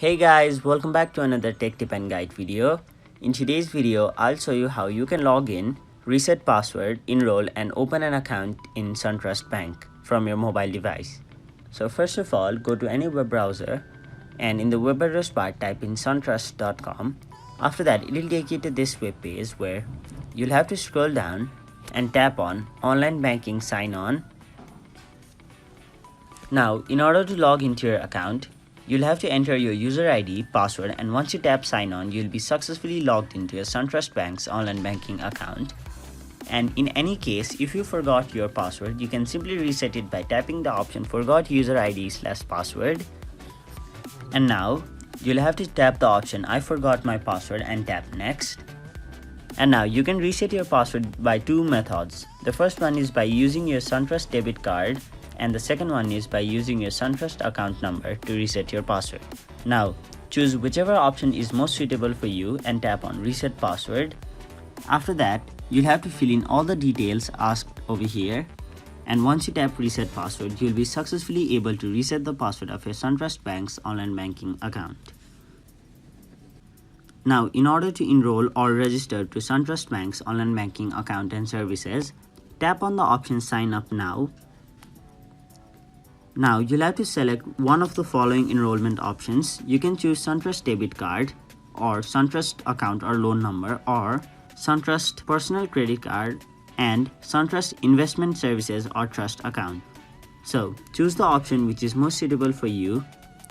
Hey guys, welcome back to another tech tip and guide video. In today's video, I'll show you how you can log in, reset password, enroll and open an account in Suntrust Bank from your mobile device. So first of all, go to any web browser and in the web address bar type in suntrust.com. After that, it will take you to this web page where you'll have to scroll down and tap on online banking sign on. Now, in order to log into your account, you'll have to enter your user ID, password, and once you tap sign on, you'll be successfully logged into your Suntrust Bank's online banking account. And in any case, if you forgot your password, you can simply reset it by tapping the option forgot user ID/password. And now, you'll have to tap the option I forgot my password and tap next. And now you can reset your password by two methods. The first one is by using your Suntrust debit card, and the second one is by using your Suntrust account number to reset your password. Now, choose whichever option is most suitable for you and tap on reset password. After that, you'll have to fill in all the details asked over here. And once you tap reset password, you'll be successfully able to reset the password of your Suntrust Bank's online banking account. Now, in order to enroll or register to Suntrust Bank's online banking account and services, tap on the option sign up now. Now, you'll have to select one of the following enrollment options. You can choose Suntrust debit card or Suntrust account or loan number or Suntrust personal credit card and Suntrust investment services or trust account. So, choose the option which is most suitable for you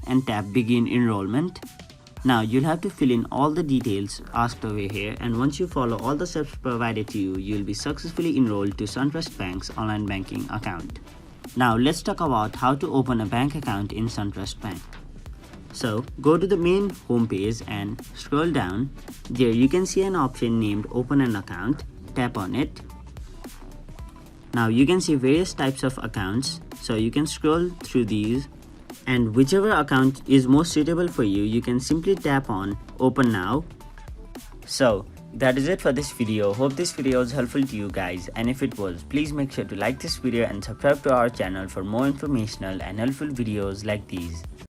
and tap begin enrollment. Now, you'll have to fill in all the details asked over here, and once you follow all the steps provided to you, you'll be successfully enrolled to Suntrust Bank's online banking account. Now let's talk about how to open a bank account in Suntrust Bank. So go to the main homepage and scroll down. There you can see an option named open an account. Tap on it. Now you can see various types of accounts. So you can scroll through these, and whichever account is most suitable for you, you can simply tap on open now. So that is it for this video. Hope this video was helpful to you guys, and if it was, please make sure to like this video and subscribe to our channel for more informational and helpful videos like these.